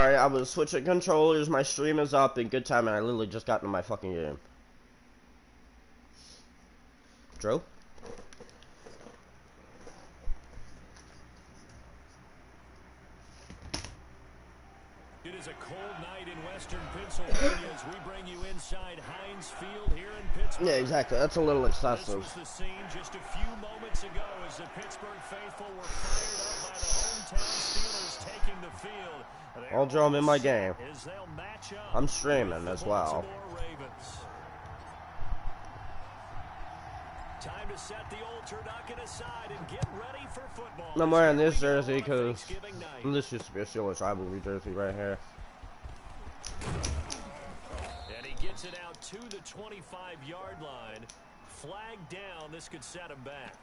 sorry. I was switching controllers. My stream is up in good time, and I literally just got into my fucking game. Drew? It is a cold night in western Pennsylvania as we bring you inside Heinz Field here in Pittsburgh. Yeah, exactly. That's a little excessive. This was the scene just a few moments ago as the Pittsburgh faithful were fired up by the hometown Steelers taking the field. I'll draw them in my game. As they'll match up I'm streaming as well. Time to set the old turducken aside and get ready for football. I'm wearing this jersey because this used to be a Steelers rivalry jersey right here. And he gets it out to the 25-yard line. Flag down. This could set him back.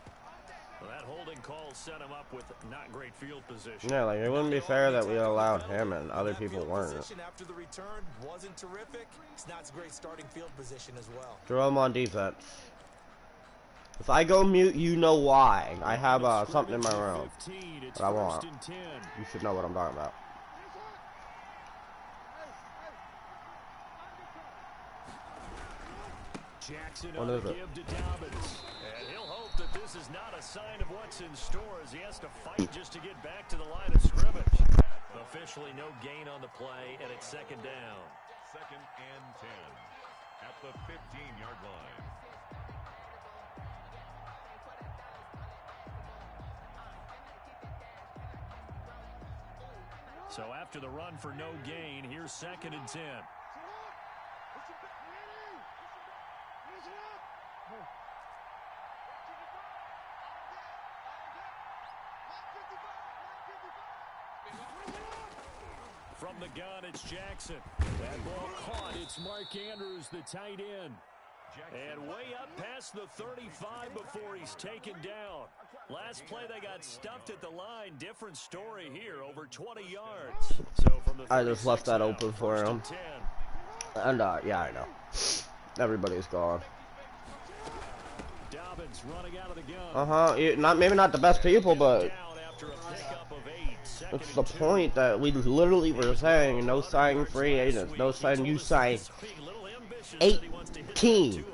Well, that holding call set him up with not great field position. Yeah, like it wouldn't be fair that we allowed him and other people weren't. After the return wasn't terrific. It's not a great starting field position as well. Throw him on defense. If I go mute, you know why. I have something in my room that I want. You should know what I'm talking about. Jackson What is it? give to Dobbins. And he'll hope that this is not a sign of what's in store as he has to fight just to get back to the line of scrimmage. Officially no gain on the play, and it's second down. 2nd and 10 at the 15-yard line. So after the run for no gain, here's 2nd and 10. From the gun, it's Jackson. That ball caught. It's Mark Andrews, the tight end. And way up past the 35 before he's taken down. Last play, they got stuffed at the line. Different story here, over 20 yards. So from the I just left that open for him. And, yeah, I know. Everybody's gone. Dobbins running out of the gun. Maybe not the best people, but it's the point that we literally were saying no sign free agents, no sign you sign 18.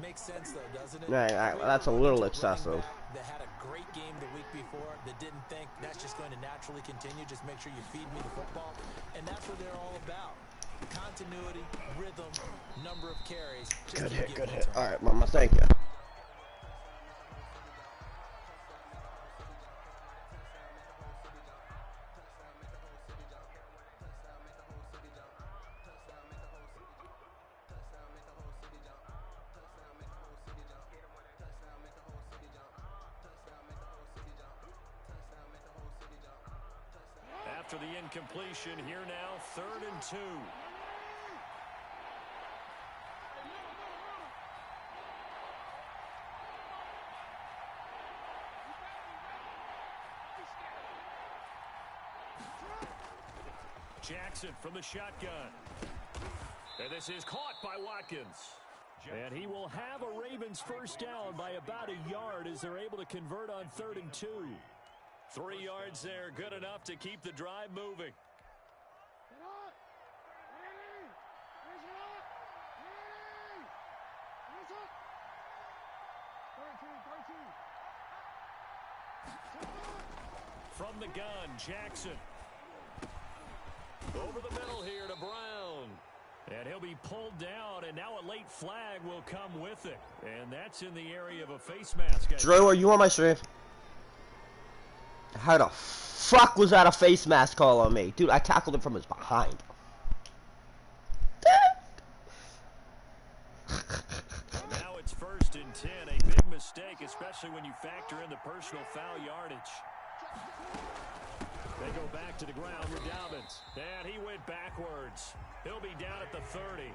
Makes sense though, doesn't it? Yeah, that's a little excessive. That had a great game the week before, that didn't think that's just going to naturally continue. Just make sure you feed me the football, and that's what they're all about. Continuity, rhythm, number of carries. Good hit, good hit. All right, Mama, thank you. After the incompletion, here now, 3rd and 2. Jackson from the shotgun. And this is caught by Watkins. And he will have a Ravens first down by about a yard as they're able to convert on 3rd and 2. 3 yards there, good enough to keep the drive moving. From the gun, Jackson. Over the middle here to Brown. And he'll be pulled down, and now a late flag will come with it. And that's in the area of a face mask. Drew, are you on my stream? How the fuck was that a face mask call on me? Dude, I tackled him from his behind. Now it's 1st and 10. A big mistake, especially when you factor in the personal foul yardage. They go back to the ground with Dobbins. And he went backwards. He'll be down at the 30.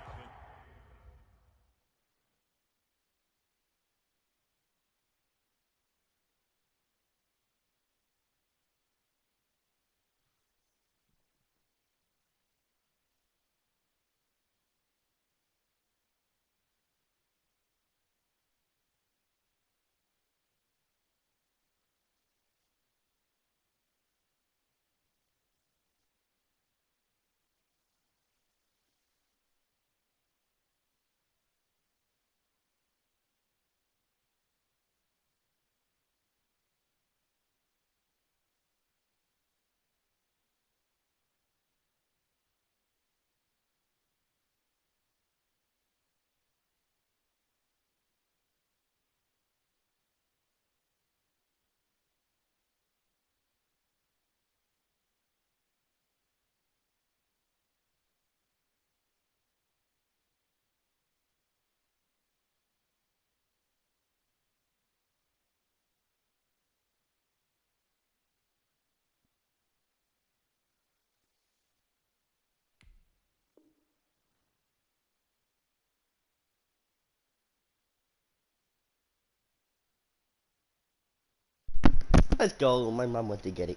Let's go. My mom went to get it.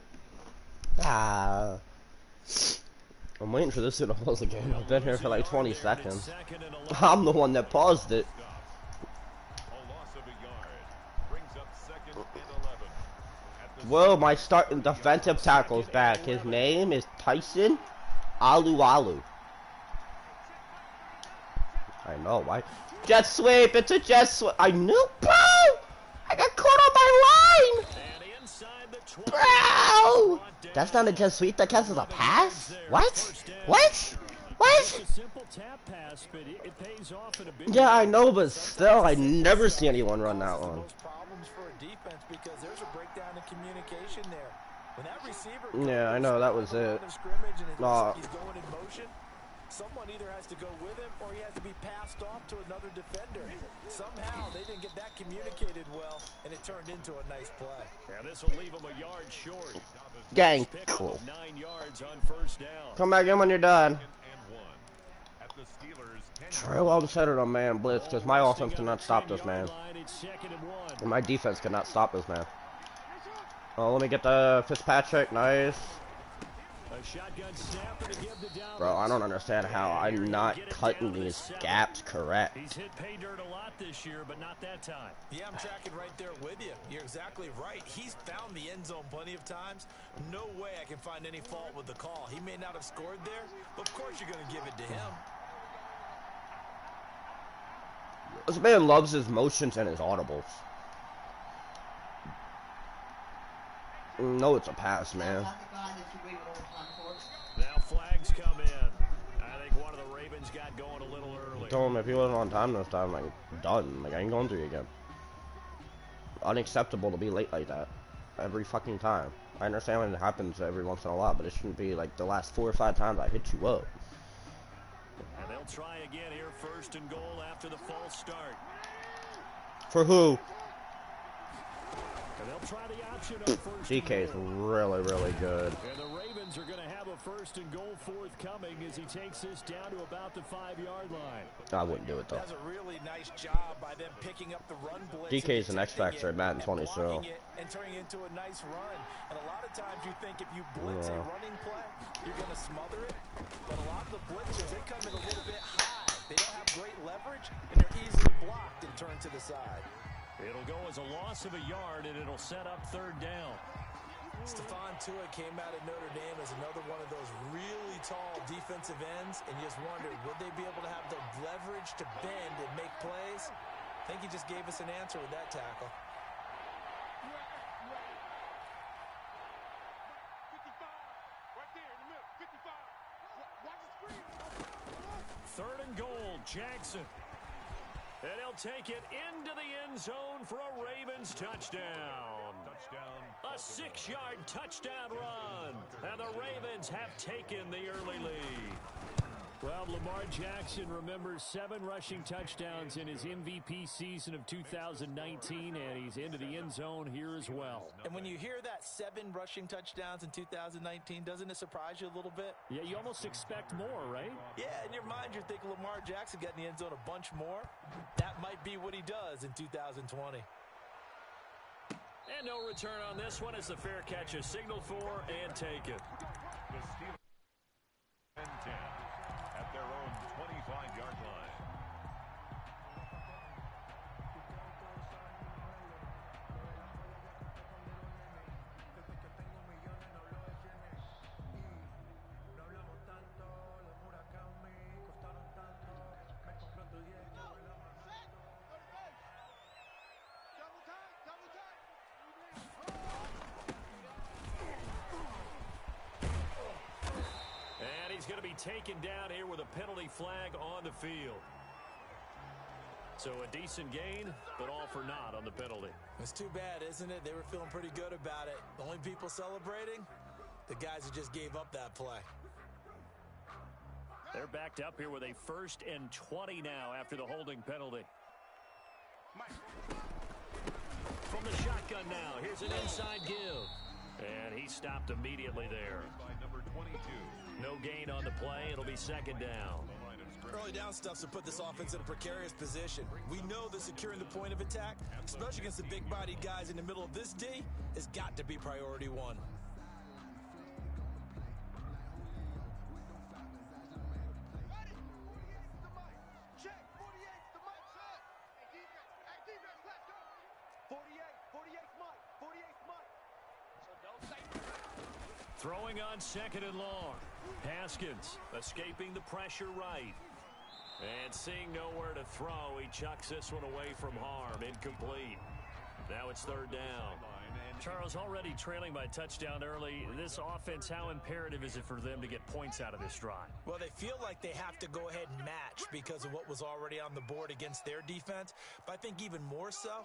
Ah. I'm waiting for this to pause again. I've been here for like 20 seconds. I'm the one that paused it. Whoa, my starting defensive tackle's back. His name is Tyson Alualu. I know, why? Jet sweep, it's a jet sweep. I knew, bro! I got caught on my line! Bro! That's not a jet sweep, that counts as a pass? What? What? What? Yeah, I know, but still, I never see anyone run that one. Because there's a breakdown in communication there. When that receiver yeah, I know, that was it. He's going in motion. Someone either has to go with him or he has to be passed off to another defender. Somehow they didn't get that communicated well, and it turned into a nice play. Yeah, this will leave him a yard short. Gang. Cool. 9 yards on first down. Come back in when you're done. True, I'm centered on man blitz because my offense cannot stop this man. And my defense cannot stop this man. Oh, let me get the Fitzpatrick. Nice. Bro, I don't understand how I'm not cutting these gaps correct. He's hit pay dirt a lot this year, but not that time. Yeah, I'm tracking right there with you. You're exactly right. He's found the end zone plenty of times. No way I can find any fault with the call. He may not have scored there, but of course you're going to give it to him. This man loves his motions and his audibles. No, it's a pass, man. Now flags come in. I think one of the Ravens got going a little early. Told him if he wasn't on time this time, like, done. Like, I ain't going through you again. Unacceptable to be late like that. Every fucking time. I understand when it happens every once in a while, but it shouldn't be like the last 4 or 5 times I hit you up. And they'll try again here, first and goal after the false start. For who? And they'll try the option on first. DK is really, really good. And the Ravens are going to have a first and goal forthcoming as he takes this down to about the 5-yard line. I wouldn't do it though. That's a really nice job by them picking up the run blitz. DK is an X factor at Madden 20, so. And turning into a nice run. And a lot of times you think if you blitz a running play, you're going to smother it. But a lot of the blitzers, they come in a little bit high. They don't have great leverage, and they're easily blocked and turned to the side. It'll go as a loss of a yard, and it'll set up third down. Stephon Tuitt came out of Notre Dame as another one of those really tall defensive ends, and you just wondered, would they be able to have the leverage to bend and make plays? I think he just gave us an answer with that tackle. Third and goal, Jackson. And he'll take it into the end zone for a Ravens touchdown. A 6-yard touchdown run. And the Ravens have taken the early lead. Well, Lamar Jackson remembers 7 rushing touchdowns in his MVP season of 2019, and he's into the end zone here as well. And when you hear that 7 rushing touchdowns in 2019, doesn't it surprise you a little bit? Yeah, you almost expect more, right? Yeah, in your mind, you're thinking Lamar Jackson got in the end zone a bunch more. That might be what he does in 2020. And no return on this one as the fair catch is signaled for and taken. The Steelers 10 at their own 25-yard line. He's going to be taken down here with a penalty flag on the field. So a decent gain, but all for naught on the penalty. It's too bad, isn't it? They were feeling pretty good about it. The only people celebrating, the guys who just gave up that play. They're backed up here with a 1st and 20 now after the holding penalty. From the shotgun now, here's an inside give. And he stopped immediately there. By number 22. No gain on the play. It'll be 2nd down. early down stuff to put this offense in a precarious position. We know that securing the point of attack, especially against the big-bodied guys in the middle of this D, has got to be priority one. Throwing on second and long. Haskins escaping the pressure right. And seeing nowhere to throw, he chucks this one away from harm. Incomplete. Now it's third down. Charles, already trailing by touchdown early. This offense, how imperative is it for them to get points out of this drive? Well, they feel like they have to go ahead and match because of what was already on the board against their defense. But I think even more so,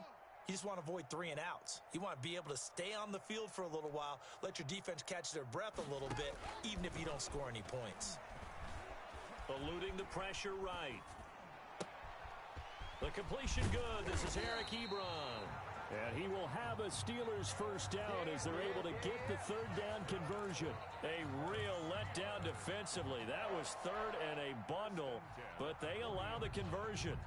you just want to avoid 3 and outs. You want to be able to stay on the field for a little while, let your defense catch their breath a little bit, even if you don't score any points. Eluding the pressure right. The completion good. This is Eric Ebron. And he will have a Steelers first down as they're able to get the third down conversion. A real letdown defensively. That was third and a bundle, but they allow the conversion.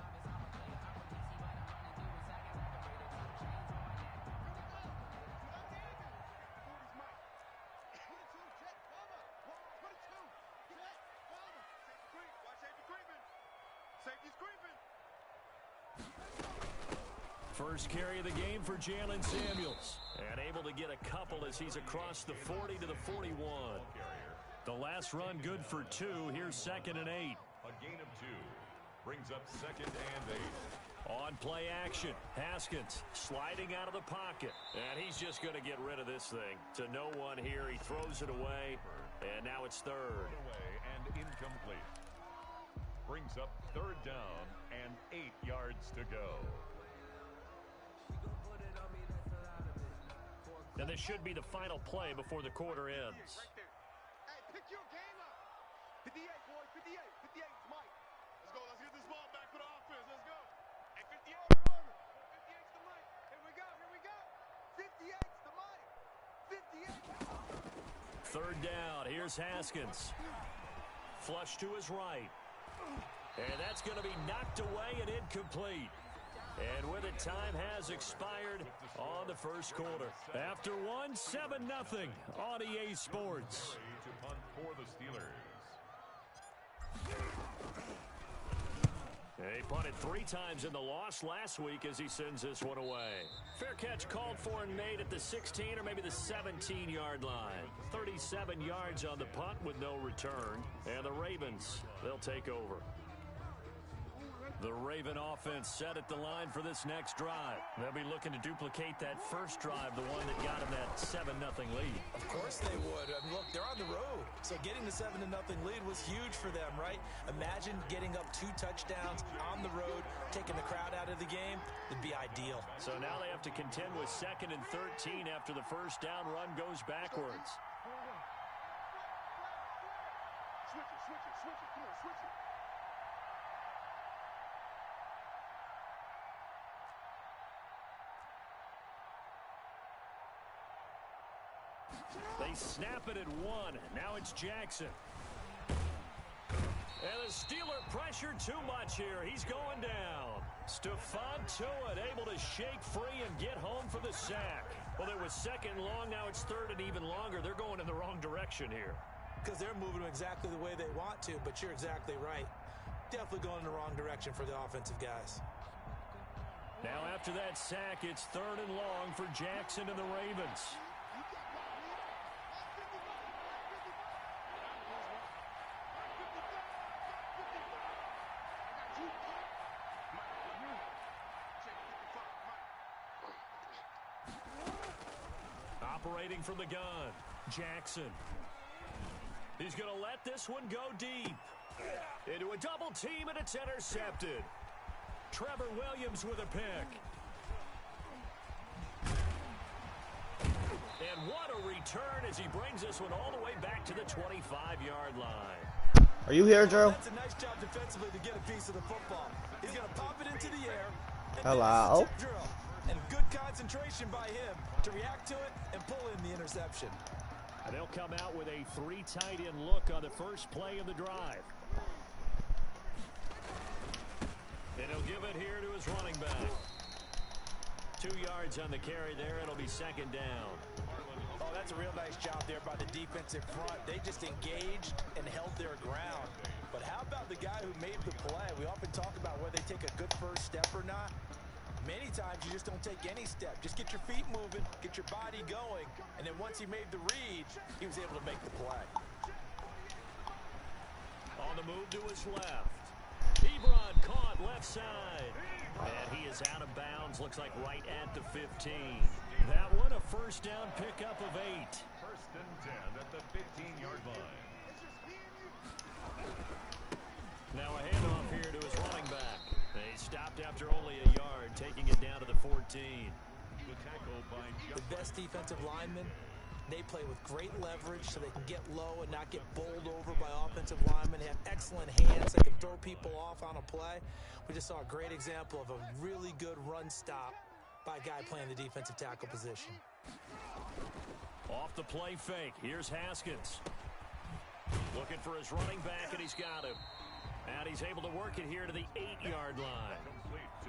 First carry of the game for Jalen Samuels. And able to get a couple as he's across the 40 to the 41. The last run good for 2. Here's 2nd and 8. A gain of 2. Brings up 2nd and 8. On play action. Haskins sliding out of the pocket. And he's just going to get rid of this thing. To no one here. He throws it away. And now it's third. Away and incomplete. Brings up 3rd down and 8 yards to go. And this should be the final play before the quarter ends. Hey, pick your game up. 58, boys, 58. 58 is Mike. Let's go. Let's get this ball back for the offense. Let's go. Hey, 58 over. 58's the Mike. Here we go. Here we go. 58's the Mike. 58. Third down. Here's Haskins. Flush to his right. And that's going to be knocked away and incomplete. And with it, time has expired on the first quarter. After one, 7-0 on EA Sports. To punt for the Steelers. He punted 3 times in the loss last week as he sends this one away. Fair catch called for and made at the 16 or maybe the 17-yard line. 37 yards on the punt with no return. And the Ravens, they'll take over. The Raven offense set at the line for this next drive. They'll be looking to duplicate that first drive, the one that got them that 7-0 lead. Of course they would. I mean, look, they're on the road. So getting the 7-0 lead was huge for them, right? Imagine getting up 2 touchdowns on the road, taking the crowd out of the game. It'd be ideal. So now they have to contend with 2nd and 13 after the first down run goes backwards. Switch it. Come on, switch it. They snap it at 1. Now it's Jackson. And the Steeler pressure too much here. He's going down. Stephon Tuitt able to shake free and get home for the sack. Well, it was 2nd and long. Now it's 3rd and even longer. They're going in the wrong direction here. Because they're moving exactly the way they want to, but you're exactly right. Definitely going in the wrong direction for the offensive guys. Now after that sack, it's 3rd and long for Jackson and the Ravens. Operating from the gun, Jackson. He's going to let this one go deep. Into a double team, and it's intercepted. Trevor Williams with a pick. And what a return as he brings this one all the way back to the 25-yard line. Are you here, Drew? That's a nice job defensively to get a piece of the football. He's going to pop it into the air. Hello. Drill. And good concentration by him to react to it and pull in the interception. And they'll come out with a 3 tight end look on the first play of the drive. And he'll give it here to his running back. 2 yards on the carry there. It'll be second down. Oh, that's a real nice job there by the defensive front. They just engaged and held their ground. But how about the guy who made the play? We often talk about whether they take a good first step or not. Many times you just don't take any step. Just get your feet moving, get your body going, and then once he made the read, he was able to make the play. On the move to his left. Ebron caught left side. And he is out of bounds, looks like right at the 15. That one, a first down pickup of 8. First and 10 at the 15-yard line. Now a handoff here to his running back. He stopped after only a yard, taking it down to the 14. The tackle by the best defensive linemen, they play with great leverage so they can get low and not get bowled over by offensive linemen. They have excellent hands. They can throw people off on a play. We just saw a great example of a really good run stop by a guy playing the defensive tackle position. Off the play fake. Here's Haskins. Looking for his running back, and he's got him. And he's able to work it here to the 8-yard line.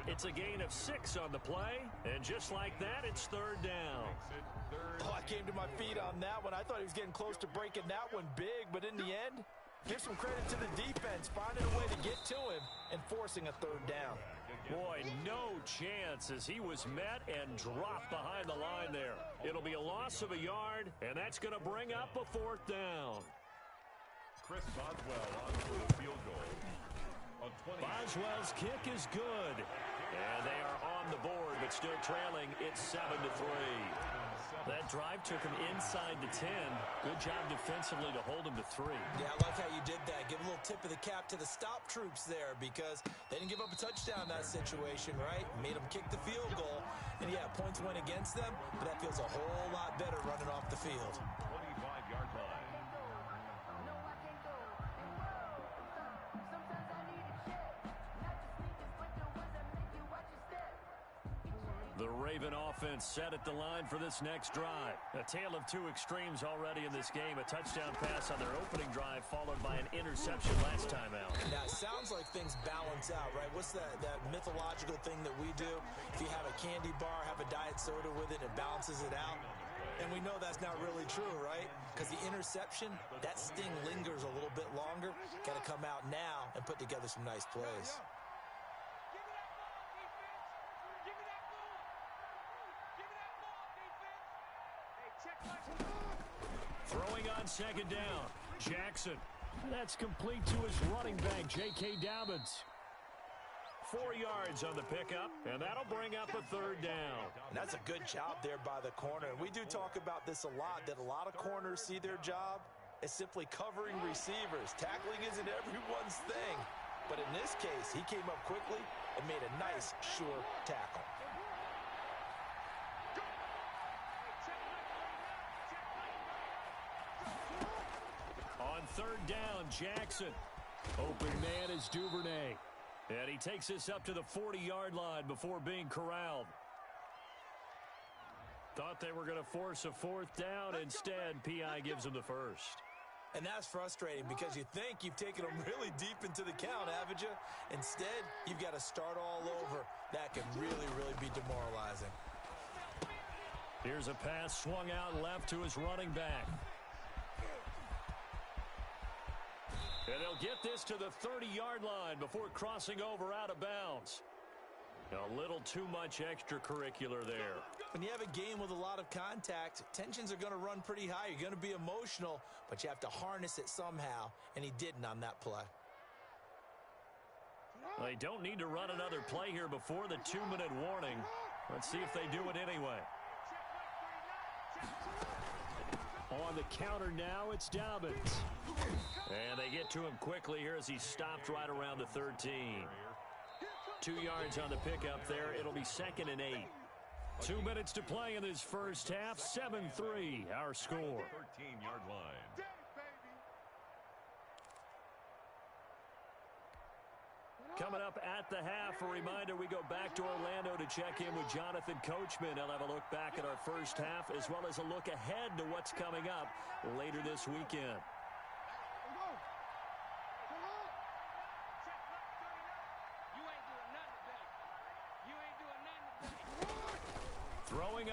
It's a gain of 6 on the play, and just like that, it's third down. Oh, I came to my feet on that one. I thought he was getting close to breaking that one big, but in the end, give some credit to the defense, finding a way to get to him and forcing a third down. Boy, no chance as he was met and dropped behind the line there. It'll be a loss of a yard, and that's going to bring up a fourth down. Chris Boswell on for the field goal. Boswell's kick is good. And they are on the board, but still trailing. It's 7-3. That drive took him inside the 10. Good job defensively to hold him to 3. Yeah, I like how you did that. Give a little tip of the cap to the stop troops there because they didn't give up a touchdown in that situation, right? Made them kick the field goal. And, yeah, points went against them, but that feels a whole lot better running off the field. 25-yard line. The Raven offense set at the line for this next drive. A tale of 2 extremes already in this game. A touchdown pass on their opening drive followed by an interception last time out. Now, it sounds like things balance out, right? What's that mythological thing that we do? If you have a candy bar, have a diet soda with it, it balances it out. And we know that's not really true, right? Because the interception, that sting lingers a little bit longer. Got to come out now and put together some nice plays. Throwing on second down. Jackson. That's complete to his running back, J.K. Dobbins. 4 yards on the pickup, and that'll bring up a third down. And that's a good job there by the corner. And we do talk about this a lot, that a lot of corners see their job as simply covering receivers. Tackling isn't everyone's thing. But in this case, he came up quickly and made a nice, sure tackle. On third down, Jackson. Open man is Duvernay. And he takes this up to the 40-yard line before being corralled. Thought they were going to force a fourth down. Instead, P.I. gives him the first. And that's frustrating because you think you've taken them really deep into the count, haven't you? Instead, you've got to start all over. That can really, really be demoralizing. Here's a pass swung out left to his running back. And they'll get this to the 30-yard line before crossing over out of bounds. A little too much extracurricular there. When you have a game with a lot of contact, tensions are going to run pretty high. You're going to be emotional, but you have to harness it somehow, and he didn't on that play. They don't need to run another play here before the 2-minute warning. Let's see if they do it anyway. On the counter now, it's Dobbins. And they get to him quickly here as he stopped right around the 13. 2 yards on the pickup there. It'll be second and 8. 2 minutes to play in this first half. 7-3, our score. 13-yard line. Coming up at the half, a reminder, we go back to Orlando to check in with Jonathan Coachman. He'll have a look back at our first half as well as a look ahead to what's coming up later this weekend. You ain't doing nothing.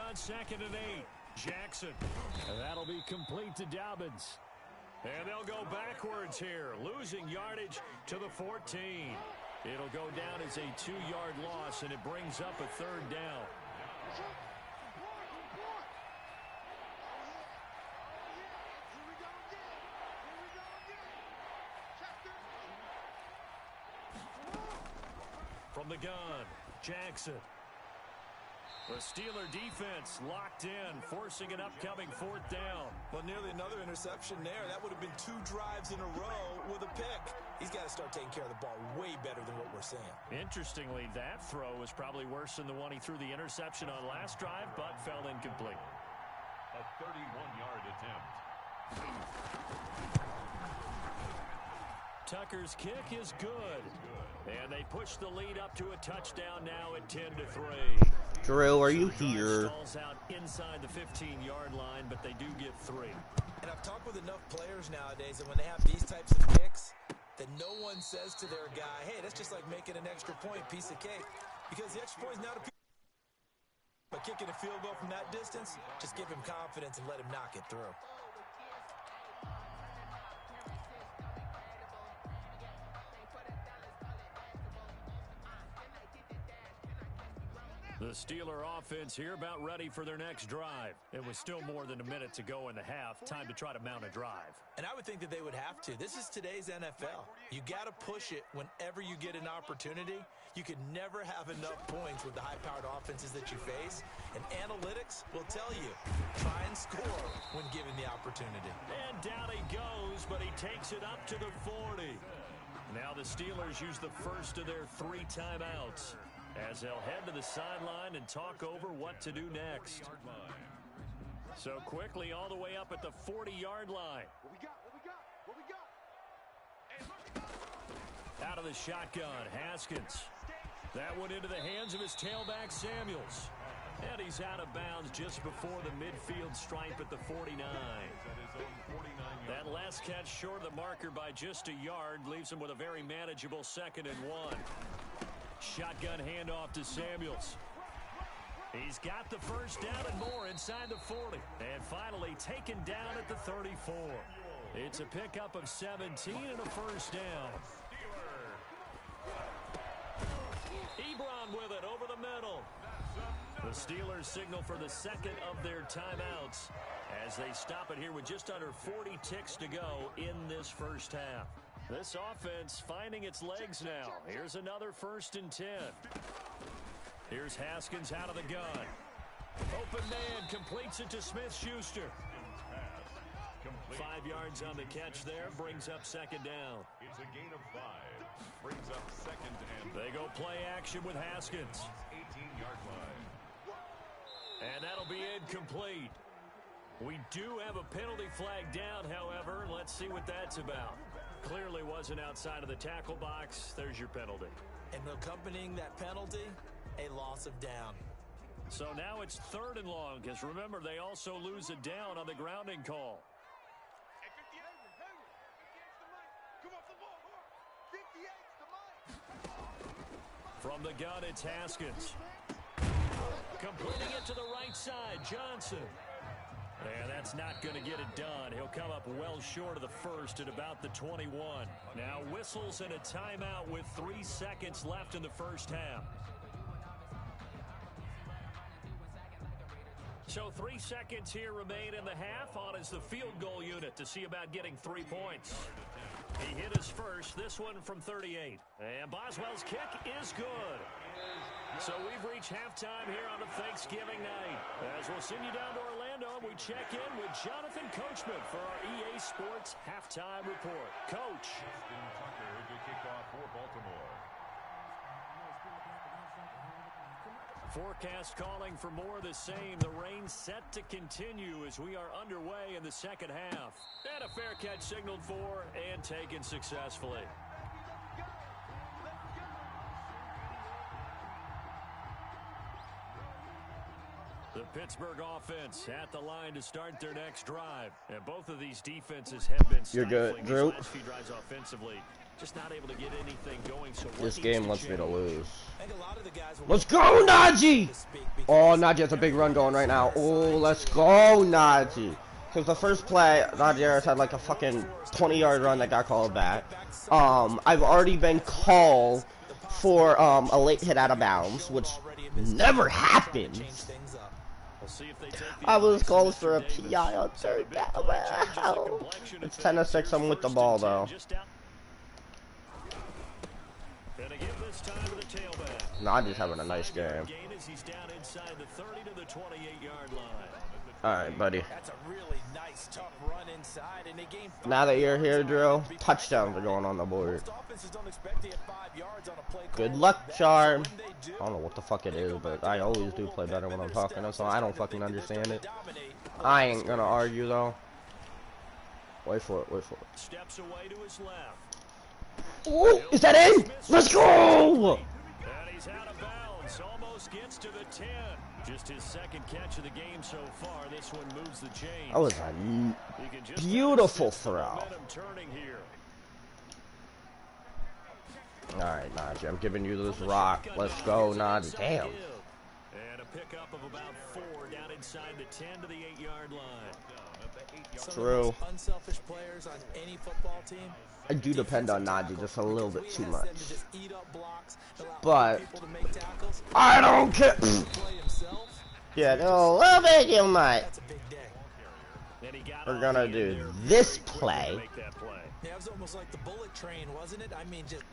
on 2nd and 8. Jackson. And that'll be complete to Dobbins. And they'll go backwards here, losing yardage to the 14. It'll go down as a 2-yard loss, and it brings up a 3rd down. From the gun, Jackson. The Steeler defense locked in, forcing an upcoming 4th down. Well, nearly another interception there. That would have been 2 drives in a row with a pick. He's got to start taking care of the ball way better than what we're seeing. Interestingly, that throw was probably worse than the one he threw the interception on last drive, but fell incomplete. A 31-yard attempt. Tucker's kick is good. And they push the lead up to a touchdown now at 10-3. Drew, are you here? Stalls out inside the 15-yard line, but they do get 3. And I've talked with enough players nowadays that when they have these types of kicks, that no one says to their guy, hey, that's just like making an extra point, piece of cake. Because the extra point is not a piece of cake. But kicking a field goal from that distance, just give him confidence and let him knock it through. The Steeler offense here about ready for their next drive. It was still more than a minute to go in the half. Time to try to mount a drive. And I would think that they would have to. This is today's NFL. You got to push it whenever you get an opportunity. You could never have enough points with the high-powered offenses that you face. And analytics will tell you, try and score when given the opportunity. And down he goes, but he takes it up to the 40. Now the Steelers use the first of their 3 timeouts, as they'll head to the sideline and talk over what to do next. So quickly all the way up at the 40-yard line. What we got? Out of the shotgun, Haskins. That one into the hands of his tailback, Samuels. And he's out of bounds just before the midfield stripe at the 49. That last catch short of the marker by just a yard leaves him with a very manageable 2nd and 1. Shotgun handoff to Samuels. He's got the first down and more inside the 40. And finally taken down at the 34. It's a pickup of 17 and a first down. Ebron with it over the middle. The Steelers signal for the 2nd of their timeouts as they stop it here with just under 40 ticks to go in this first half. This offense finding its legs now. Here's another 1st and 10. Here's Haskins out of the gun. Open man completes it to Smith-Schuster. 5 yards on the catch there, brings up 2nd down. It's a gain of 5. Brings up 2nd and They go play action with Haskins. 18-yard line. And that'll be incomplete. We do have a penalty flag down, however. Let's see what that's about. Clearly wasn't outside of the tackle box. There's your penalty. And accompanying that penalty, a loss of down. So now it's 3rd and long, because remember, they also lose a down on the grounding call. Hey, 58, the money. Come off the ball, 58's the money. From the gun, it's Haskins. Completing it to the right side, Johnson. And that's not going to get it done. He'll come up well short of the first at about the 21. Now whistles and a timeout with 3 seconds left in the first half. So 3 seconds here remain in the half. On is the field goal unit to see about getting 3 points. He hit his first, this one from 38. And Boswell's kick is good. So we've reached halftime here on a Thanksgiving night. As we'll send you down to Orlando, we check in with Jonathan Coachman for our EA Sports Halftime Report. Coach. Tucker to kick off for Baltimore. Forecast calling for more of the same. The rain set to continue as we are underway in the second half. And a fair catch signaled for and taken successfully. The Pittsburgh offense at the line to start their next drive. And both of these defenses have been You're good, stifling Drew. these last few drives offensively. just not able to get anything going. So This game wants me to lose. I think a lot of the guys will Let's go, Najee! Oh, Najee has a big run going right now. Oh, let's go, Najee. Because the first play, Najee Harris had like a fucking 20-yard run that got called back. I've already been called for a late hit out of bounds, which never happens. I was called for a PI on third down. Wow. It's 10-6. I'm with the ball though. Najee's having a nice game. Alright, buddy. Now that you're here, Drill, touchdowns are going on the board. Good luck, Charm. I don't know what the fuck it is, but I always do play better when I'm talking, so I don't fucking understand it. I ain't gonna argue, though. Wait for it, wait for it. Steps away to his left. Ooh, is that in? Let's go! And he's out of bounds. Almost gets to the 10. Just his second catch of the game so far. This one moves the chains. That was a beautiful throw. Alright, Najee, I'm giving you this rock. Let's go, Najee. Damn. And a pickup of about 4 down inside the 10 to the 8-yard line. True. Unselfish players on any football team. I do depend on Najee just a little bit too much. But I don't care. Yeah, no, a little bit you might. We're gonna do this play. Yeah, it was almost like the bullet train, wasn't it? I mean, just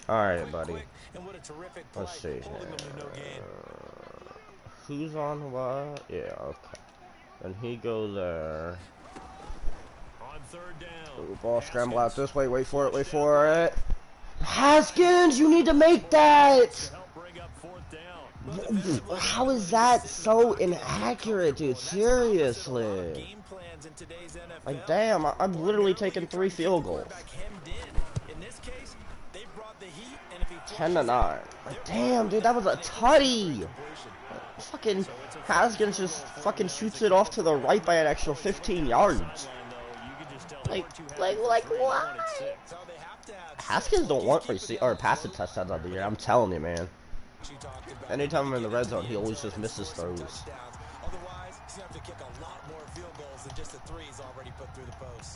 alright, buddy. and what a terrific Let's see. Who's on what? Yeah, okay. And he goes there. On third down. Ooh, ball scramble out this way. Wait for it. Wait for it. Haskins, you need to make that. How is that so inaccurate, dude? Seriously. Like, damn, I'm literally taking 3 field goals. 10-9. Like, damn, dude, that was a tutty. Fucking Haskins just fucking shoots it off to the right by an extra 15 yards. Like what? Haskins don't want or passing touchdowns on the year. I'm telling you, man. Anytime I'm in the red zone, he always just misses throws.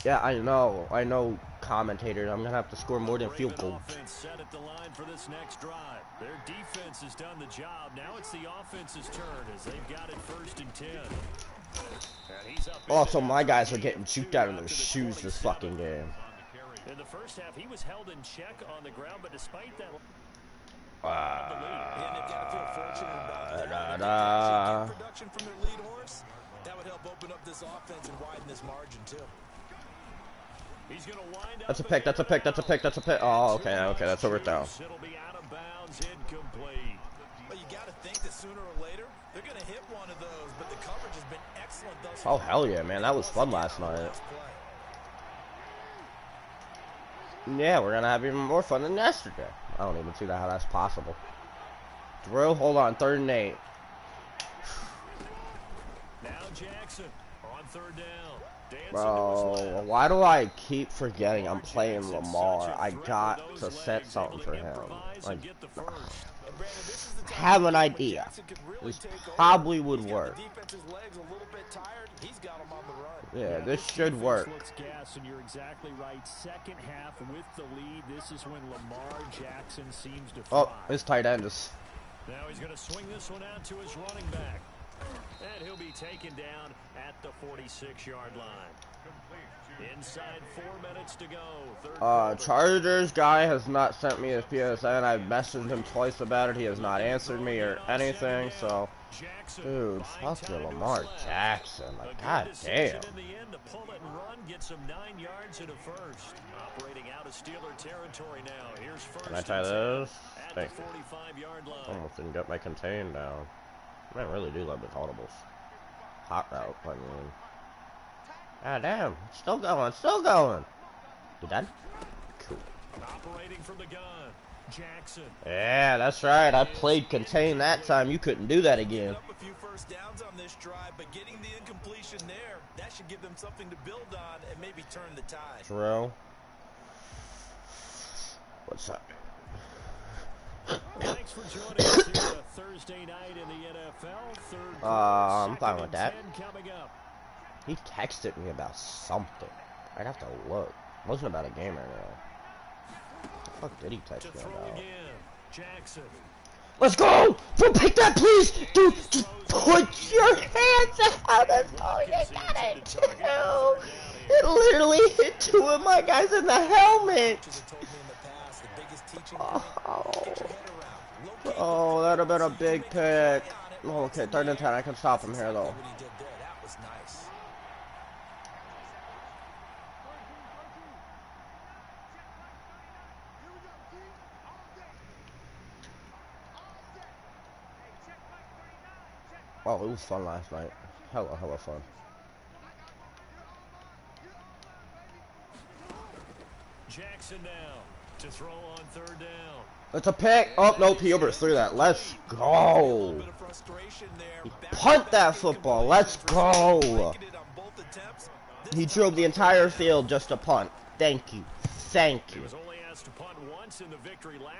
Yeah, I know, commentators. I'm gonna have to score more than field goals. Set at the line for this next drive. Their defense has done the job. Now it's the offense's turn as they've got it 1st and 10. Also, my guys are getting juked out of their shoes this fucking game. In the first half, he was held in check on the ground, but despite that, production from their lead horse, that would help open up this offense and widen this margin too. He's going to wind up. That's a pick. That's a pick. That's a pick. That's a pick. Oh, okay. Okay, that's over down. It'll be out of bounds, incomplete. But you got to think that sooner or later they're going to hit one of those. But the coverage has been excellent thus far. Oh hell yeah, man! That was fun last night. Yeah, we're gonna have even more fun than yesterday. I don't even see how that's possible. Drew, hold on, 3rd and 8. Now Jackson on 3rd down. Bro, why do I keep forgetting I'm playing Lamar? I got to set something for him. Like, have an idea. This probably would work. Yeah, this should work. And you're exactly right. Second half with the lead. This is when Lamar Jackson seems to fly. Oh, his tight end is. Now he's going to swing this one out to his running back. And he'll be taken down at the 46-yard line. Inside 4 minutes to go. Chargers guy has not sent me his PSN. I've messaged him twice about it. He has not answered me or anything, so. Dude, fuck your Lamar Jackson. Like, god damn. Can I tie this? Thank you. Almost didn't get my contain down. I really do love the audibles. Hot route, I mean. Ah, damn. Still going, still going. You done? Cool. Operating from the gun. Jackson. Yeah, that's right. I played contain that time. You couldn't do that again. A few first downs on this drive, but getting the incompletion there, that should give them something to build on and maybe turn the tide. True. What's up? Thanks for joining us here on a Thursday night in the NFL. Third quarter, I'm fine with second that. and 10 coming up. He texted me about something. I'd have to look. It wasn't about a game or anything. What the fuck did he text To me throw about? again, Jackson. Let's go! Don't pick that, please! Dude, just put your hands out. That's all you gotta do. It literally hit two of my guys in the helmet. Oh, that'd have been a big pick. Okay, 3rd and 10. I can stop him here, though. Oh, it was fun last night. Hella fun. Jackson now to throw on 3rd down. It's a pick. Oh, nope, he overthrew that. Let's go. He punt that football. Let's go. He drove the entire field just to punt. Thank you. Thank you.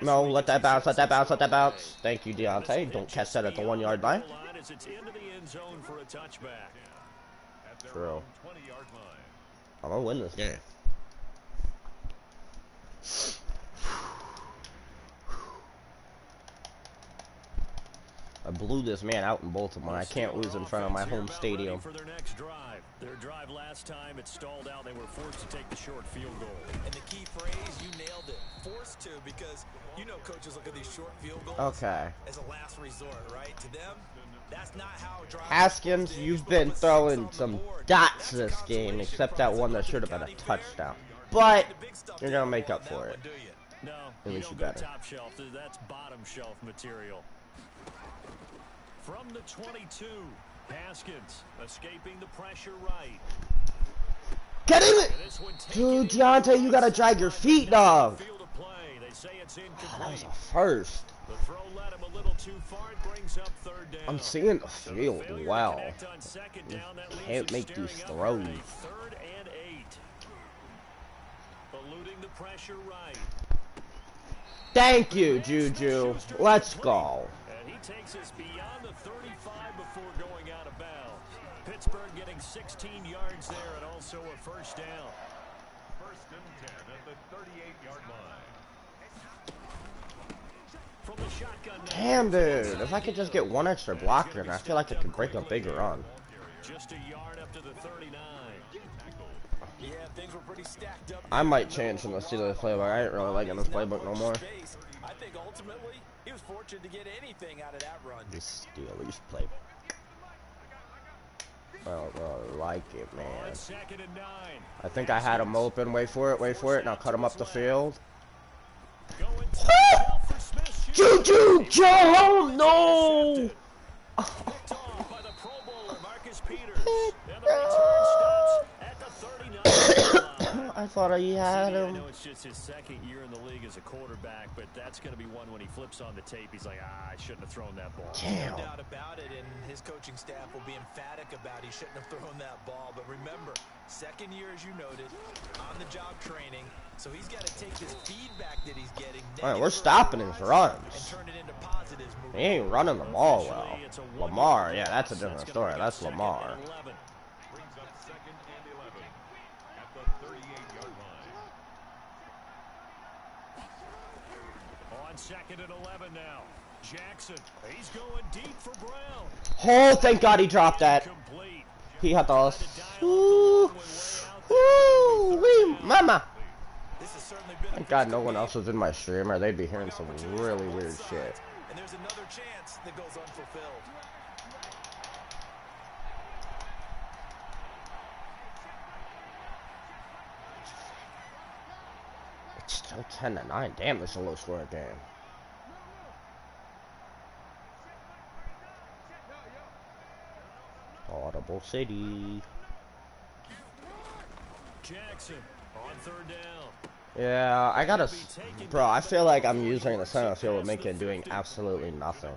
No, let that bounce, let that bounce, let that bounce. Thank you, Deontay. Don't catch that at the 1 yard line. True. I'm gonna win this game. I blew this man out in Baltimore. I can't lose in front of my home stadium. For their next drive. Their drive last time, it stalled out. They were forced to take the short field goal. And the key phrase, you nailed it. Forced to, because you know coaches look at these short field goals as a last resort, right? To them, that's not how drive. Haskins, you've been throwing some dots this game, except that one that should have been a touchdown. But you're gonna make up for it. No, at least you don't go better. top shelf. That's bottom shelf material. From the 22, Haskins escaping the pressure right. Get in it! Dude, Deontay, you gotta drag your feet, dog. That was a first. The throw led him a little too far. It brings up 3rd down. I'm seeing the field well. Can't make these throws. 3rd and 8. Eluding the pressure right. Thank you, Juju. Let's go. And he takes us beyond the 35 before going out of bounds. Pittsburgh getting 16 yards there and also a 1st down. 1st and 10 at the 38-yard line. From the shotgun now. Damn, dude. If I could just get one extra blocker, and I feel like I could break a bigger run. Just a yard up to the 39. Yeah, things were pretty stacked up. I might change from the Steelers playbook. I ain't really liking this playbook no more. I think ultimately he was fortunate to get anything out of that run. The Steelers playbook. I don't really like it, man. 2nd and 9. I think I had him open. Wait for it. Now cut him up the field. Juju Joe, no! I thought he had him. I know it's just his 2nd year in the league as a quarterback, but that's going to be one when he flips on the tape. He's like, I shouldn't have thrown that ball. Damn. No doubt about it, and his coaching staff will be emphatic about he shouldn't have thrown that ball. But remember, 2nd year, as you noted, on-the-job training, so he's got to take this feedback that he's getting. All right, we're stopping his runs. And turn it into positives. He ain't running the ball well. Lamar, yeah, that's a different story. That's Lamar. Brings up 2nd and 11 at the 38-yard line. On 2nd and 11 now. Jackson, he's going deep for Brown. Oh, thank God he dropped that. Complete. He had the... Ooh, wee, mama. Thank God no one else was in my stream, or they'd be hearing some really weird shit. And there's another chance that goes unfulfilled. It's still 10-9. Damn, this is a low scoring game. Audible City. Jackson on 3rd down. Yeah, I gotta... Bro, I feel like I'm using the center field with Minka doing absolutely nothing.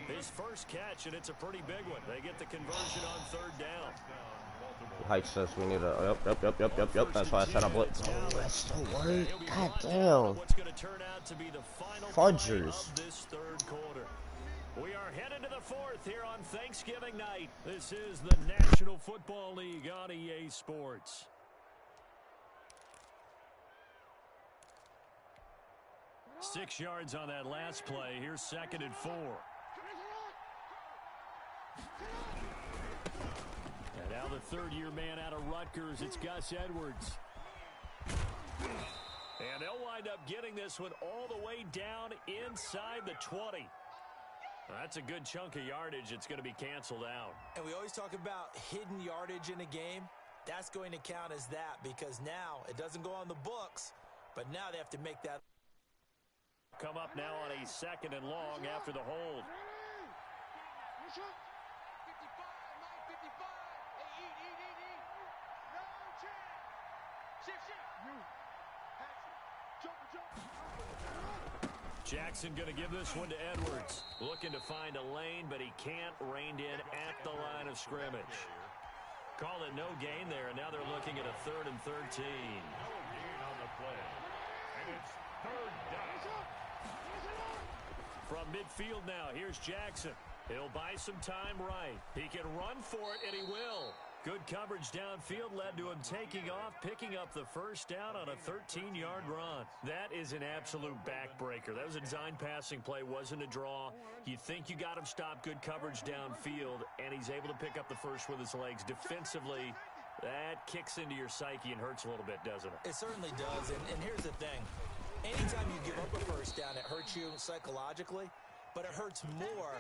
His first catch, and it's a pretty big one. They get the conversion on 3rd down. Heights says we need a. Yep. That's why I set up blitz. Oh, that still worked. God damn. What's going to turn out to be the final Fudgers. of this third quarter. We are headed to the fourth here on Thanksgiving night. This is the National Football League on EA Sports. Six yards on that last play. Here's 2nd and 4. And now the third-year man out of Rutgers, it's Gus Edwards. And they'll wind up getting this one all the way down inside the 20. That's a good chunk of yardage. It's going to be canceled out. And we always talk about hidden yardage in a game. That's going to count as that because now it doesn't go on the books, but now they have to make that. Come up now on a 2nd and long after the hold. Jackson going to give this one to Edwards. Looking to find a lane, but he can't. Reined in at the line of scrimmage. Call it no gain there, and now they're looking at a 3rd and 13. No gain on the play. And it's 3rd down. From midfield now, here's Jackson. He'll buy some time right. He can run for it, and he will. Good coverage downfield led to him taking off, picking up the first down on a 13-yard run. That is an absolute backbreaker. That was a design passing play, wasn't a draw. You think you got him stopped, good coverage downfield, and he's able to pick up the first with his legs. Defensively, that kicks into your psyche and hurts a little bit, doesn't it? It certainly does, and here's the thing. Anytime you give up a first down, it hurts you psychologically. But it hurts more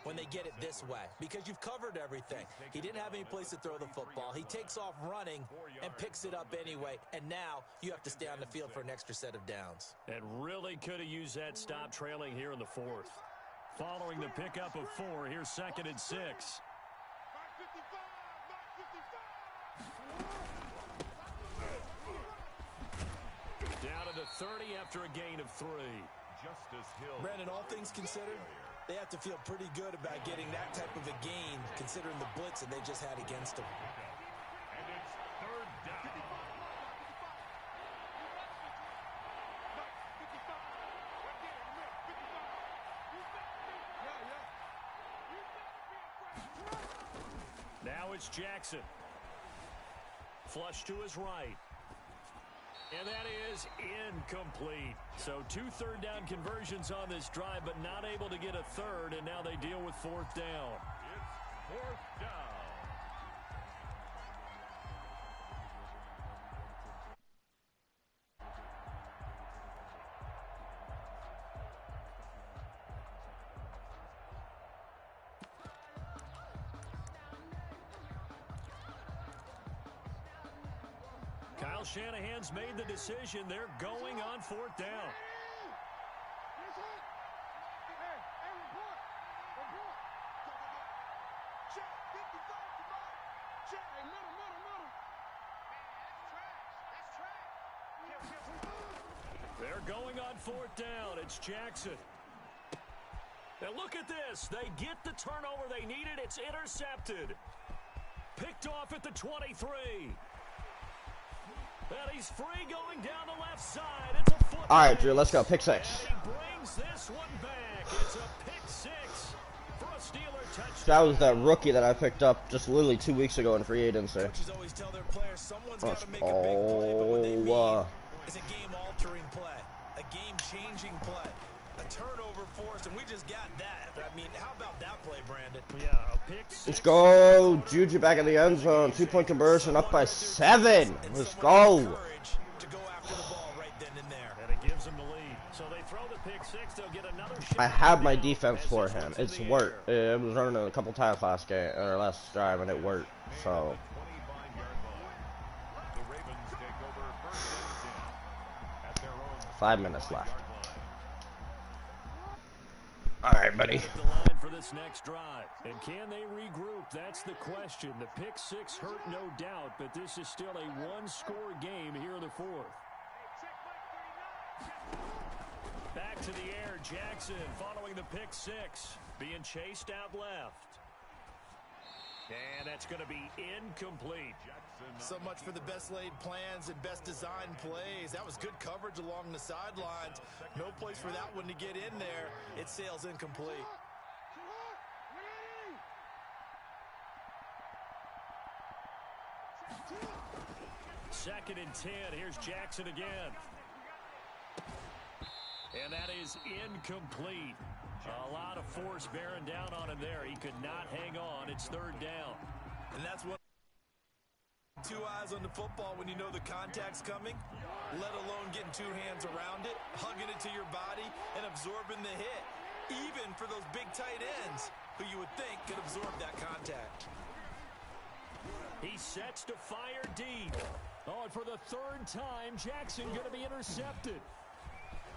when they get it this way because you've covered everything. He didn't have any place to throw the football. He takes off running and picks it up anyway, and now you have to stay on the field for an extra set of downs. And really could have used that stop trailing here in the 4th. Following the pickup of 4, here's 2nd and 6. Down to the 30 after a gain of 3. Brandon, all things considered, they have to feel pretty good about getting that type of a gain considering the blitz that they just had against them. And it's 3rd down. Now it's Jackson. Flush to his right. And that is incomplete. So 2 third-down conversions on this drive, but not able to get a third, and now they deal with 4th down. It's 4th down. Kyle Shanahan's made the decision. They're going on 4th down. They're going on 4th down. It's Jackson. And look at this. They get the turnover they needed. It's intercepted. Picked off at the 23. And he's free going down the left side. It's a foot. All right, Drew, let's go. Pick 6. And he brings this one back. It's a pick 6 for a Steeler touchdown. That was that rookie that I picked up just literally 2 weeks ago in free agency. Coaches always tell their players someone's got That's to make a big play, but what they mean all. is a game-altering play, a game-changing play, a turnover forced, and we just got that. I mean, how about that play, Brandon? Yeah, a pick 6. Let's go. Juju back in the end zone. 2-point conversion up by 7. Let's go. To go after the ball right then and there. And it gives them the lead. So they throw the pick 6. They'll get another shot. I have my defense for him. It's worked. It was running a couple times last game or last drive, and it worked. So 5 minutes left. All right, buddy. The line for this next drive. And can they regroup? That's the question. The pick 6 hurt, no doubt, but this is still a one-score game here in the 4th. Back to the air, Jackson following the pick 6, being chased out left. And that's going to be incomplete. So much for the best laid plans and best designed plays. That was good coverage along the sidelines. No place for that one to get in there. It sails incomplete. Second and 10. Here's Jackson again. And that is incomplete. A lot of force bearing down on him there. He could not hang on. It's third down. And that's what two eyes on the football when you know the contact's coming, let alone getting two hands around it, hugging it to your body, and absorbing the hit. Even for those big tight ends who you would think could absorb that contact. He sets to fire deep. Oh, and for the third time, Jackson going to be intercepted.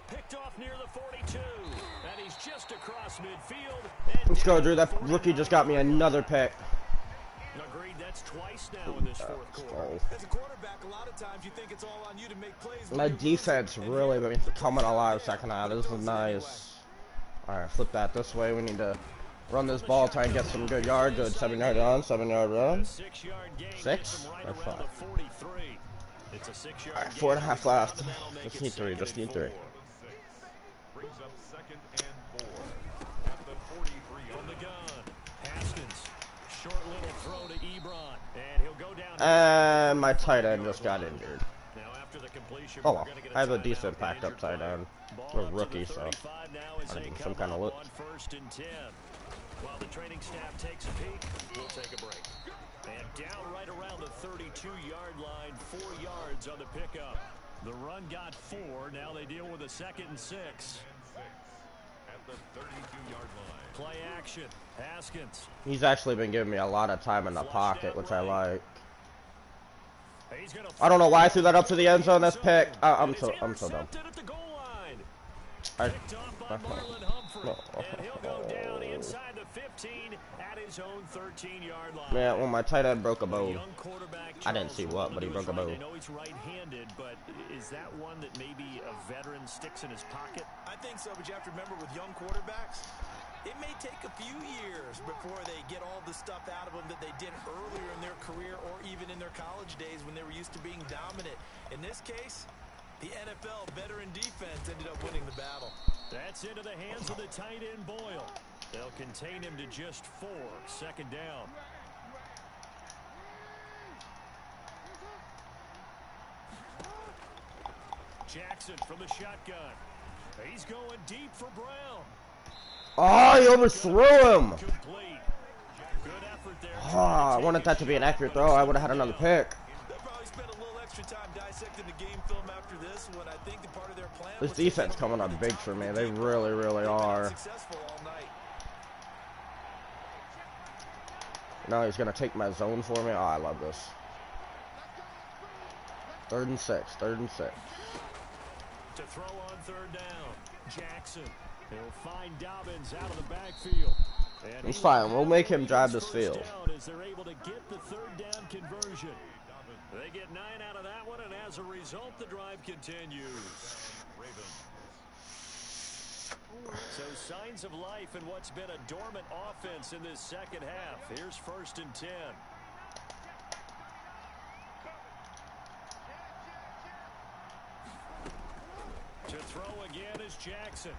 Picked off near the 42. And he's just across midfield. Let's go, Drew. That rookie just got me another pick. Agreed, that's twice now in this fourth quarter. As a quarterback, a lot of times you think it's all on you to make plays. My defense really been coming alive second half. This is nice. Alright, flip that this way. We need to run this ball, try and get some good yards. Good 7-yard run, 7-yard run. 6? Or 5? Alright, 4.5 left. Just need 3, just need 3. Brings up second and 4 at the 43. From the gun, Haskins. Short little throw to Ebron. And he'll go down. And my tight end just got injured. Now after the completion, Oh well, I have a decent packed up tight end. A rookie, so I need some kind of look. First and 10. While the training staff takes a peek, we'll take a break. And down right around the 32-yard line, 4 yards on the pickup. The run got 4. Now they deal with a 2nd and 6. At the 32-yard line. Play action. Haskins. He's actually been giving me a lot of time in the pocket, which I like. I don't know why I threw that up to the end zone. That's pick. I'm so dumb. Picked off by Marlon Humphrey. And he'll go down inside the 15 at his own 13-yard line. Man, when my tight end broke a bone. I didn't see what, but he broke a bone. I know he's right-handed, but is that one that maybe a veteran sticks in his pocket? I think so, but you have to remember with young quarterbacks, it may take a few years before they get all the stuff out of them that they did earlier in their career or even in their college days when they were used to being dominant. In this case, the NFL veteran defense ended up winning the battle. That's into the hands of the tight end Boyle. They'll contain him to just 4. Second down. Jackson from the shotgun. He's going deep for Brown. Oh, he overthrew him. Complete. Good effort there. Oh, I wanted that to be an accurate throw. I would have had another pick. They'll probably spend a little extra time dissecting the game film after this one. I think the part of their plan This defense coming up big for me. They really, really are. Successful all night. Now he's going to take my zone for me. Oh, I love this. 3rd and 6. 3rd and 6. To throw on 3rd down. Jackson. He'll find Dobbins out of the backfield. And It's fine. We'll make him drive this field. As they're able to get the 3rd down conversion. They get 9 out of that one, and as a result, the drive continues. So signs of life in what's been a dormant offense in this second half. Here's 1st and 10. To throw again is Jackson.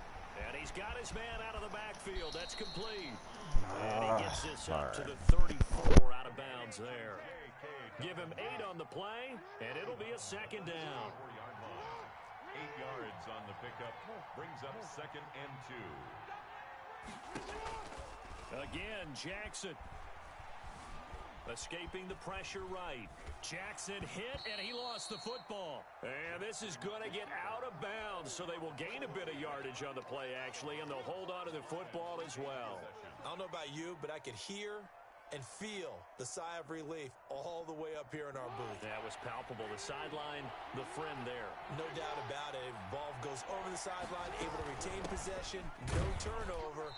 And he's got his man out of the backfield. That's complete. And he gets this up to the 34 out of bounds there. Give him 8 on the play, and it'll be a 2nd down. 8 yards on the pickup. Brings up 2nd and 2. Again, Jackson. Escaping the pressure right. Jackson hit, and he lost the football. And this is going to get out of bounds, so they will gain a bit of yardage on the play, actually, and they'll hold on to the football as well. I don't know about you, but I could hear and feel the sigh of relief all the way up here in our booth. That was palpable. The sideline, the friend there. No doubt about it. Ball goes over the sideline, able to retain possession, no turnover.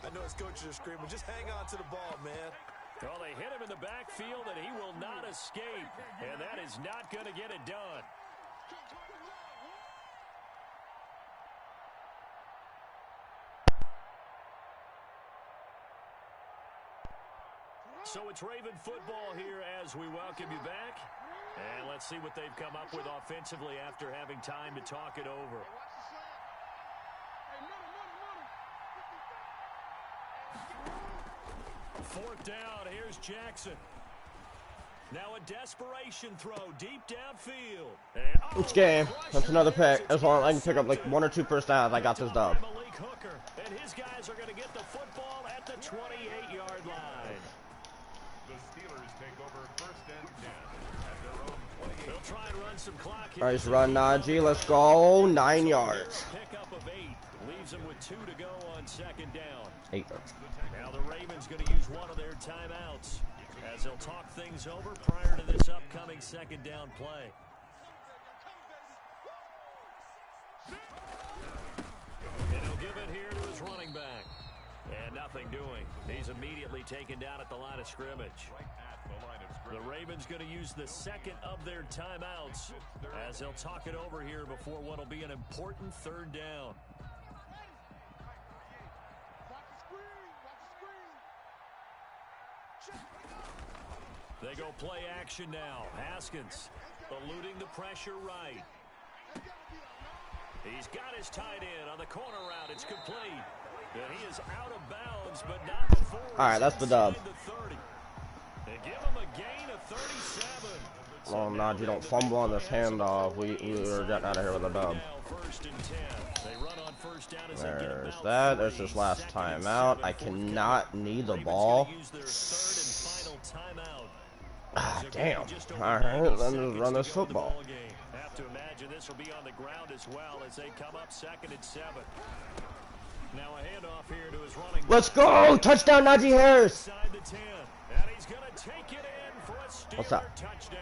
I know his coaches are screaming, just hang on to the ball, man. Well, they hit him in the backfield, and he will not escape. And that is not going to get it done. So it's Raven football here as we welcome you back. And let's see what they've come up with offensively after having time to talk it over. Fourth down, here's Jackson. Now a desperation throw deep downfield. And, It's game. That's another pick. As long as I can pick up like 1 or 2 first downs, I got this dub. And his guys are going to get the football at the 28-yard line. The Steelers take over first and 10 at their own 28. They'll try and run some clock here. Nice run, Najee. Let's go. 9 yards. Pickup of 8 leaves them with 2 to go on second down. 8 yards. Now the Ravens going to use one of their timeouts as they'll talk things over prior to this upcoming second down play. And he'll give it here to his running back. And nothing doing. He's immediately taken down at the line of scrimmage. The Ravens going to use the second of their timeouts as they'll talk it over here before what will be an important third down. They go play action now. Haskins eluding the pressure right. He's got his tight end on the corner route. It's complete. And he is out of bounds, but not before. All right, that's the dub. They give him a gain of 37. Oh, Najee, don't fumble on this handoff. We are getting out of here with a dub. First and 10. They run on first down as There's that. There's this last timeout. I cannot knee the ball. Ah, damn. All right, let's just run this football. Have to imagine this will be on the ground as well as they come up second and 7. Now a handoff here to his running. Let's go! Touchdown, Najee Harris! Inside the 10, and he's going to take it in for a Steeler touchdown.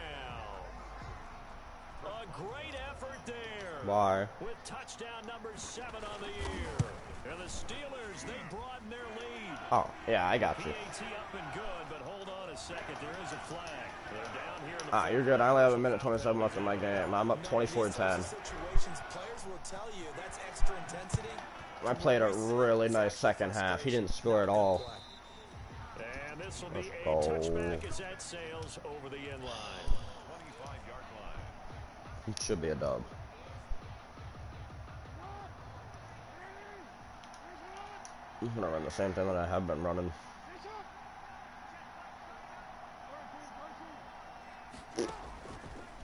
A great effort there. Why? With touchdown number 7 on the year. And the Steelers, they broaden their lead. Oh, yeah, I got you. PAT up and good, but hold on a second. There is a flag. They're down here in the You're good. I only have 1:27 left in my game. I'm up 24-10. I played a really nice second half. He didn't score at all. And this will be a Let's go. touchback as that sails over the end line. 25-yard line. It should be a dub. I'm gonna run the same thing that I have been running.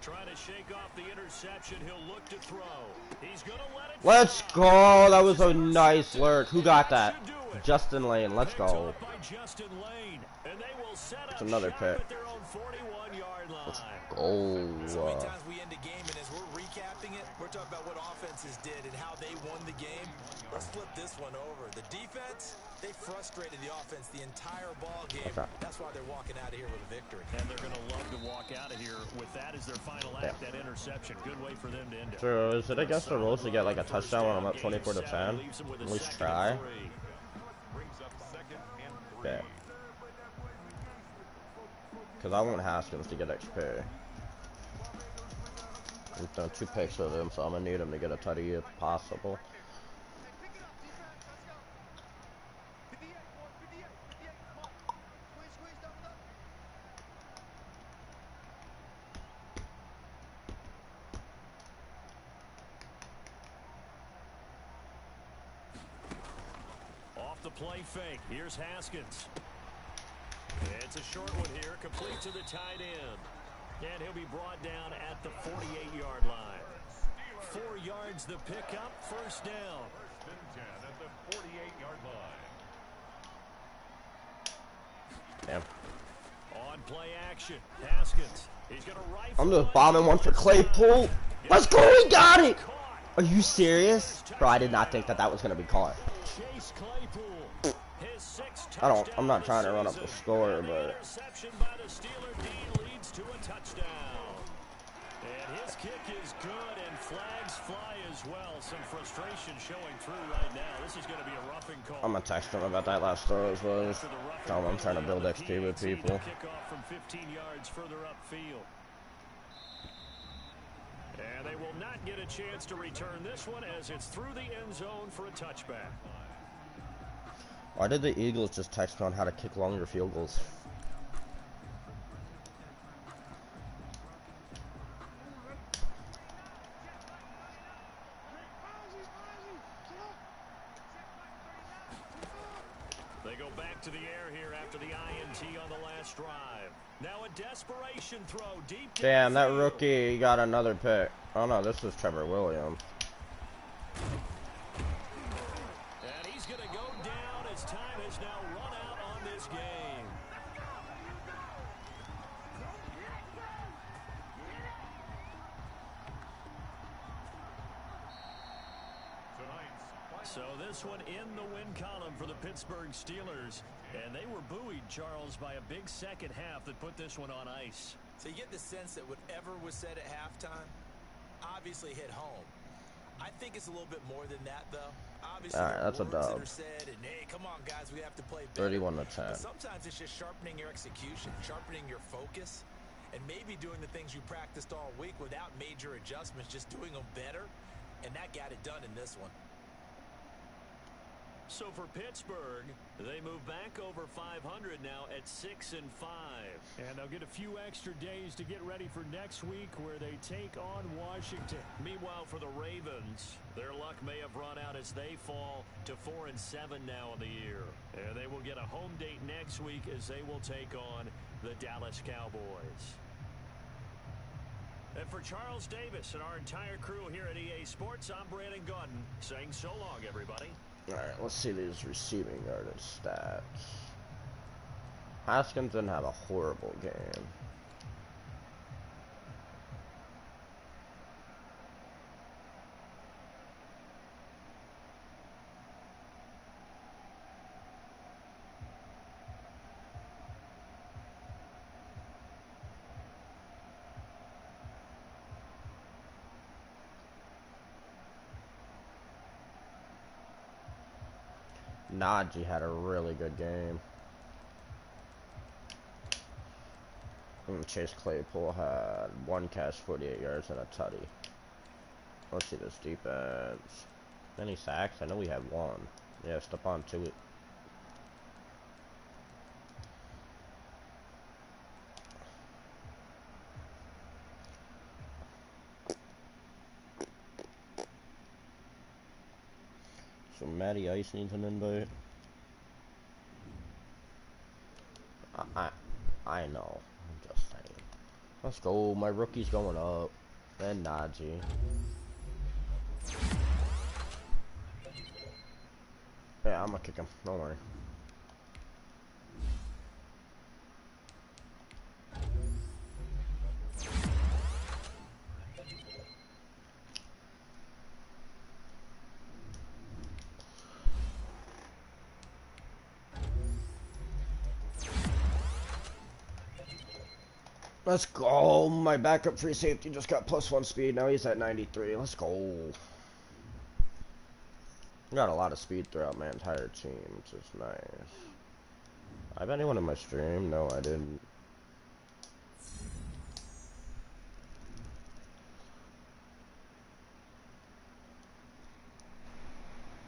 Trying to shake off the interception. He'll look to throw. He's going to let it Let's go! That was a nice lurk. Who got that? Justin Lane. Let's go. It's another pick. Let's go. So many times we end a game, and as we're recapping it, we're talking about what offenses did and how they won the game. Let's flip this one over. The defense, they frustrated the offense the entire ball game. That's why they're walking out of here with a victory. And they're going to love to walk out of here with that as their final act, that interception. Good way for them to end it. So is it against the rules to get like a touchdown when I'm up 24-10? At least try. Yeah. Because I want Haskins to get XP. We've done 2 picks with him, so I'm going to need him to get a tutty if possible. Off the play fake. Here's Haskins. It's a short one here, complete to the tight end. And he'll be brought down at the 48-yard line. 4 yards the pickup, first down. First and 10 at the 48-yard line. Damn. On play action, Haskins. He's going to rifle. I'm just bombing one for Claypool. Let's go, he got it! Are you serious? Bro, I did not think that that was going to be caught. Chase Claypool. I'm not trying to run up the score, but Interception by the Steeler D leads to a touchdown. And his kick is good, and flags fly as well. Some frustration showing through right now. This is going to be a roughing call. I'm gonna text him about that last throw as well. Tell him I'm trying to build XP with people. Kickoff from 15 yards further upfield. And they will not get a chance to return this one as it's through the end zone for a touchback. Why did the Eagles just text me on how to kick longer field goals? go back to the air here after the INT on the last drive. Now a desperation throw deep. Damn, that rookie got another pick. Oh no, this is Trevor Williams. And he's going to go down as time has now run out on this game. So this one in the win column for the Pittsburgh Steelers. And they were buoyed, Charles, by a big second half that put this one on ice. So you get the sense that whatever was said at halftime obviously hit home. I think it's a little bit more than that, though. Obviously, all right, that's a words dub. that are said, and hey, come on, guys, we have to play better. 31-10. But sometimes it's just sharpening your execution, sharpening your focus, and maybe doing the things you practiced all week without major adjustments, just doing them better, and that got it done in this one. So for Pittsburgh, they move back over 500 now at 6-5. And they'll get a few extra days to get ready for next week where they take on Washington. Meanwhile, for the Ravens, their luck may have run out as they fall to 4-7 now in the year. And they will get a home date next week as they will take on the Dallas Cowboys. And for Charles Davis and our entire crew here at EA Sports, I'm Brandon Gunn saying so long, everybody. Alright, let's see these receiving yardage stats. Haskins didn't have a horrible game. Najee had a really good game. And Chase Claypool had 1 catch, 48 yards, and a tutty. Let's see this defense. Any sacks? I know we had 1. Yeah, step on to it. So Matty Ice needs an invite. I know. I'm just saying. Let's go. My rookie's going up. And Najee. Yeah, I'm gonna kick him. Don't worry. Let's go. My backup free safety just got +1 speed. Now he's at 93. Let's go. Got a lot of speed throughout my entire team, which is nice. I have anyone in my stream? No, I didn't.